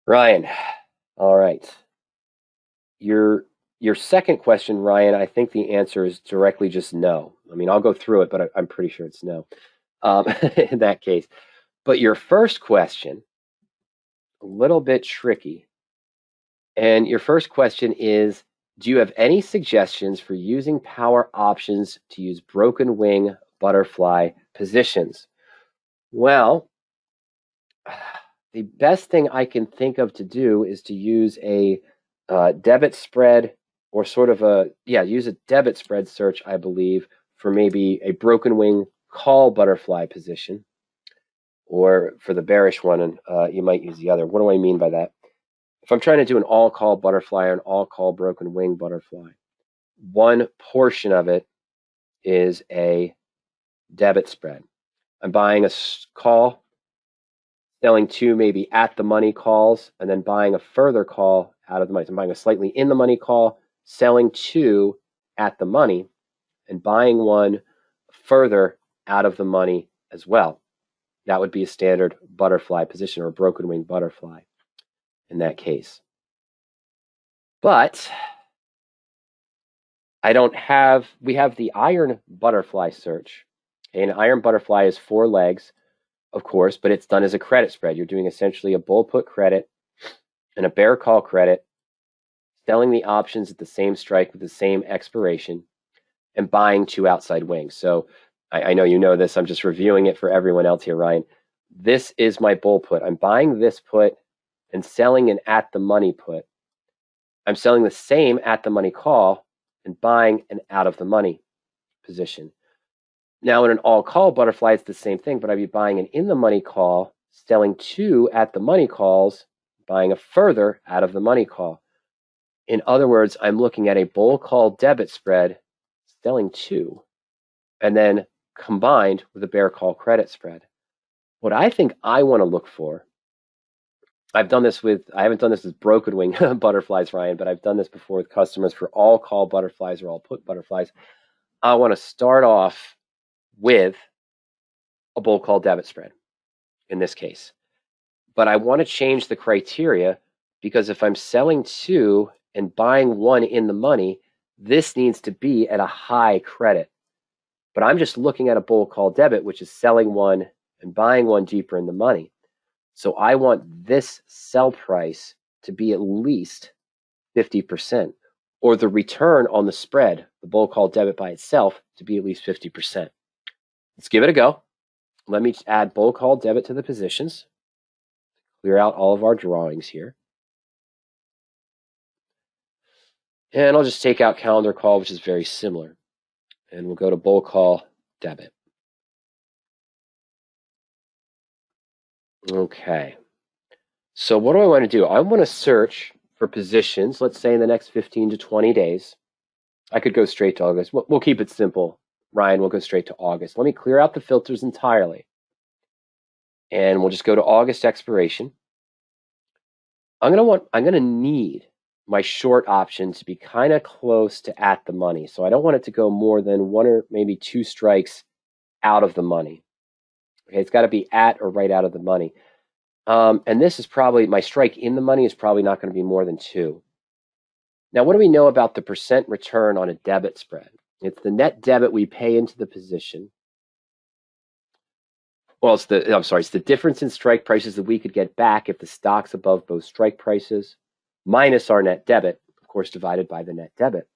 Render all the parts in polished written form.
Ryan, all right. Your your second question, Ryan, I think the answer is directly just no. I mean, I'll go through it, but I'm pretty sure it's no in that case. But your first question, a little bit tricky. And your first question is, do you have any suggestions for using power options to use broken wing butterfly positions? Well, the best thing I can think of to do is to use a debit spread or sort of use a debit spread search, I believe, for maybe a broken wing call butterfly position, or for the bearish one, and you might use the other. What do I mean by that? If I'm trying to do an all call butterfly or an all call broken wing butterfly, one portion of it is a debit spread. I'm buying a call, selling two maybe at the money calls, and then buying a further call out of the money. So I'm buying a slightly in the money call, selling two at the money, and buying one further out of the money as well. That would be a standard butterfly position, or a broken wing butterfly in that case. But we have the iron butterfly search. An iron butterfly is 4 legs, of course, but it's done as a credit spread. You're doing essentially a bull put credit and a bear call credit, selling the options at the same strike with the same expiration, and buying 2 outside wings. So I know you know this. I'm just reviewing it for everyone else here, Ryan. This is my bull put. I'm buying this put and selling an at the money put. I'm selling the same at the money call and buying an out of the money position. Now in an all call butterfly, it's the same thing, but I'd be buying an in the money call, selling 2 at the money calls, buying a further out of the money call. In other words, I'm looking at a bull call debit spread, selling 2, and then combined with a bear call credit spread. What I think I want to look for, I haven't done this with broken wing butterflies, Ryan, but I've done this before with customers for all call butterflies or all put butterflies. I want to start off with a bull call debit spread in this case. But I want to change the criteria, because if I'm selling 2 and buying 1 in the money, this needs to be at a high credit. But I'm just looking at a bull call debit, which is selling 1 and buying 1 deeper in the money. So I want this sell price to be at least 50%, or the return on the spread, the bull call debit by itself, to be at least 50%. Let's give it a go. Let me add bull call debit to the positions. Clear out all of our drawings here. And I'll just take out calendar call, which is very similar. And we'll go to bull call debit. Okay. So what do I want to do? I want to search for positions, let's say in the next 15 to 20 days. I could go straight to August. We'll keep it simple, Ryan. We'll go straight to August. Let me clear out the filters entirely. And we'll just go to August expiration. I'm going to need my short option to be kind of close to at the money. So I don't want it to go more than 1 or maybe 2 strikes out of the money. Okay, it's got to be at or right out of the money. And this is probably, my strike in the money is probably not going to be more than 2. Now, what do we know about the percent return on a debit spread? It's the net debit we pay into the position. Well, it's the difference in strike prices that we could get back if the stock's above both strike prices, minus our net debit, of course, divided by the net debit.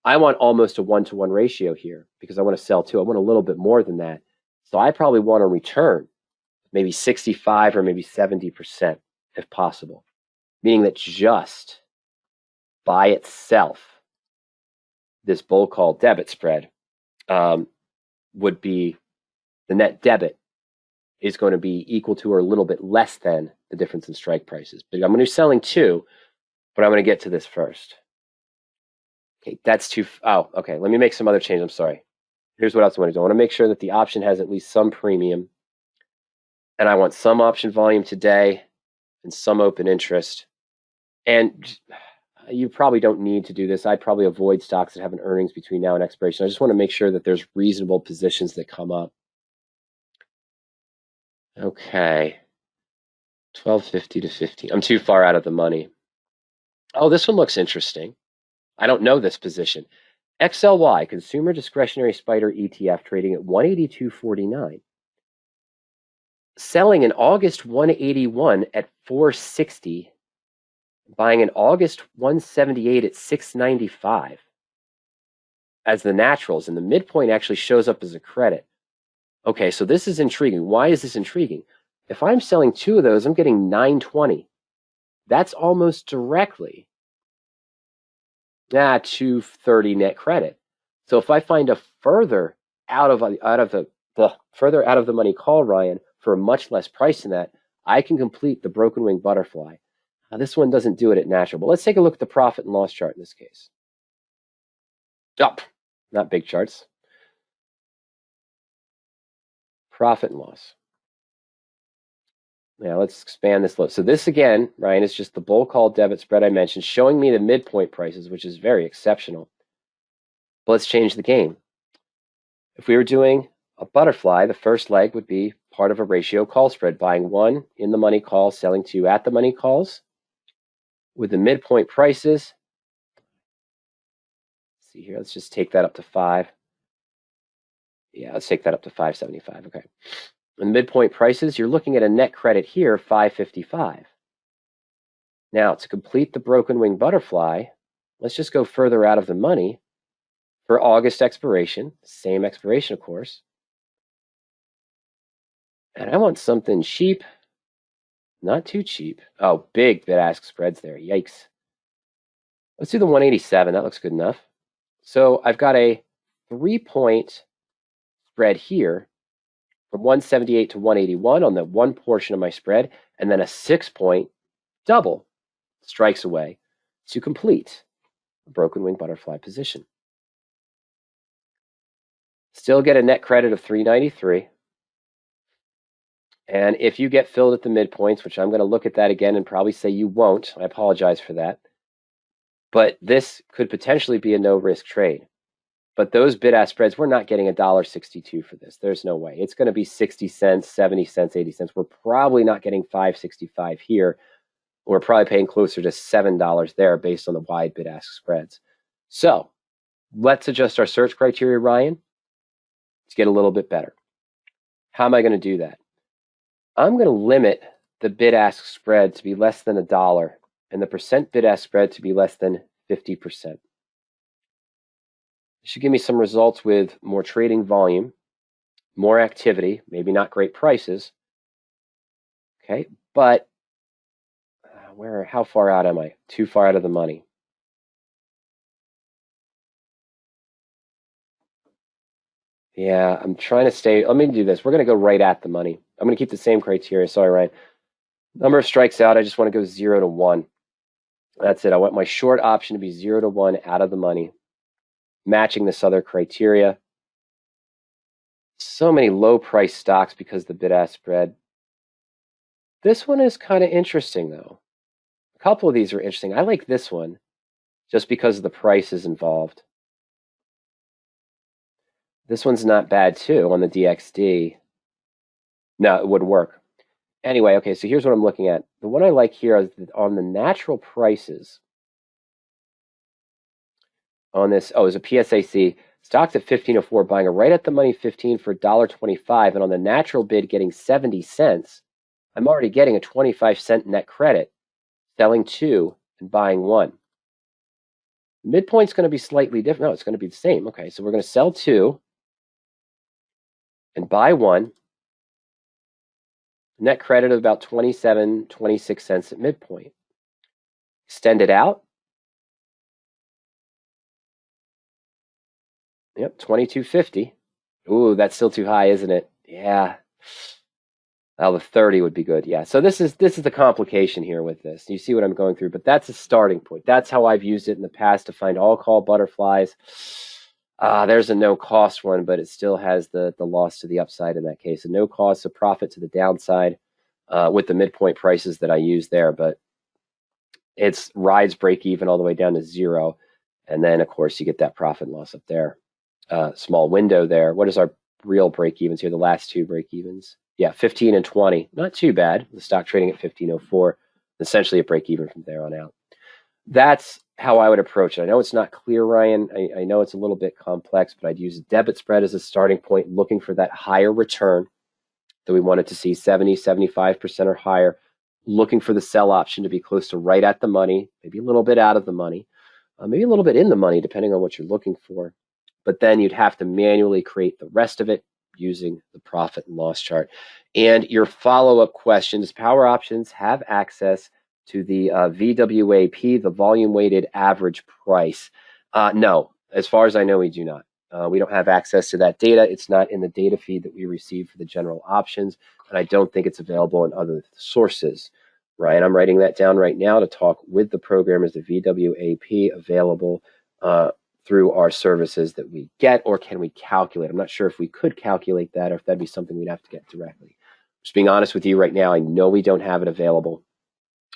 I want almost a 1-to-1 ratio here, because I want to sell 2. I want a little bit more than that. So I probably want a return, maybe 65 or ame 70% if possible, meaning that just by itself, this bull call debit spread would be, the net debit is going to be equal to or a little bit less than the difference in strike prices. But I'm going to be selling 2, but I'm going to get to this first. Okay, that's too, okay, let me make some other changes. I'm sorry. Here's what else I want to do. I want to make sure that the option has at least some premium, and I want some option volume today and some open interest. And you probably don't need to do this. I'd probably avoid stocks that have an earnings between now and expiration. I just want to make sure that there's reasonable positions that come up. Okay. 12.50 to 15. I'm too far out of the money. Oh, this one looks interesting. I don't know this position. XLY, Consumer Discretionary Spider ETF, trading at 182.49. Selling in August 181 at 460. Buying in August 178 at 695 as the naturals, and the midpoint actually shows up as a credit. Okay, so this is intriguing. Why is this intriguing? If I'm selling two of those, I'm getting 920. That's almost directly 230 net credit. So if I find a further out of the money call, Ryan, for a much less price than that, I can complete the broken wing butterfly. Now, this one doesn't do it at natural, but let's take a look at the profit and loss chart in this case. Up, not big charts. Profit and loss. Now let's expand this look. So this again, Ryan, is just the bull call debit spread I mentioned, showing me the midpoint prices, which is very exceptional. But let's change the game. If we were doing a butterfly, the first leg would be part of a ratio call spread, buying one in the money call, selling two at the money calls. With the midpoint prices, let's see here, let's just take that up to 5. Yeah, let's take that up to 575. Okay. And midpoint prices, you're looking at a net credit here, 555. Now, to complete the broken wing butterfly, let's just go further out of the money for August expiration, same expiration, of course. And I want something cheap, not too cheap. Oh, big bid-ask spreads there. Yikes. Let's do the 187. That looks good enough. So I've got a 3-point spread here from 178 to 181 on the one portion of my spread, and then a 6-point double strikes away to complete a broken wing butterfly position. Still get a net credit of 393. And if you get filled at the midpoints, which I'm going to look at that again and probably say you won't, I apologize for that, but this could potentially be a no-risk trade. But those bid-ask spreads, we're not getting $1.62 for this. There's no way. It's going to be 60 cents, 70 cents, 80 cents. We're probably not getting $5.65 here. We're probably paying closer to $7 there based on the wide bid-ask spreads. So let's adjust our search criteria, Ryan, to get a little bit better. How am I going to do that? I'm going to limit the bid-ask spread to be less than $1 and the percent bid-ask spread to be less than 50%. It should give me some results with more trading volume, more activity, maybe not great prices. Okay, but how far out am I? Too far out of the money. Yeah, I'm trying to stay. Let me do this. We're going to go right at the money. I'm going to keep the same criteria. Sorry, Ryan. Number of strikes out, I just want to go 0 to 1. That's it. I want my short option to be 0 to 1 out of the money, matching this other criteria. So many low price stocks because the bid-ask spread. This one is kind of interesting, though. A couple of these are interesting. I like this one just because of the prices involved. This one's not bad, too, on the DXD. No, it wouldn't work. Anyway, okay, so here's what I'm looking at. The one I like here is on the natural prices. On this, is a PSAC. Stocks at 15.04, buying a right at the money 15 for $1.25, and on the natural bid getting 70 cents. I'm already getting a 25-cent net credit, selling 2 and buying 1. Midpoint's going to be slightly different. No, it's going to be the same. Okay, so we're going to sell 2 and buy 1. Net credit of about 27, 26 cents at midpoint. Extend it out. Yep, 22.50. Ooh, that's still too high, isn't it? Yeah. The 30 would be good. Yeah. So this is the complication here with this. You see what I'm going through, but that's a starting point. That's how I've used it in the past to find all call butterflies. There's a no cost one, but it still has the loss to the upside in that case. A no cost, a profit to the downside with the midpoint prices that I use there, but it's rides break even all the way down to 0. And then, of course, you get that profit and loss up there. Small window there. What is our real break evens here? The last 2 break evens. Yeah, 15 and 20, not too bad. The stock trading at 15.04, essentially a break even from there on out. That's how I would approach it. I know it's not clear, Ryan. I know it's a little bit complex, but I'd use debit spread as a starting point, looking for that higher return that we wanted to see, 70, 75% or higher, looking for the sell option to be close to right at the money, maybe a little bit out of the money, maybe a little bit in the money, depending on what you're looking for. But then you'd have to manually create the rest of it using the profit and loss chart. And your follow-up question, does PowerOptions have access to the VWAP, the volume weighted average price? No, as far as I know, we do not. We don't have access to that data. It's not in the data feed that we receive for the general options, and I don't think it's available in other sources. Ryan, I'm writing that down right now to talk with the programmers, the VWAP available through our services that we get, or can we calculate? I'm not sure if we could calculate that or if that'd be something we'd have to get directly. Just being honest with you right now, I know we don't have it available.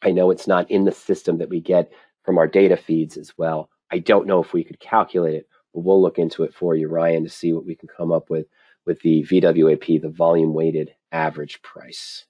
I know it's not in the system that we get from our data feeds as well. I don't know if we could calculate it, but we'll look into it for you, Ryan, to see what we can come up with the VWAP, the volume weighted average price.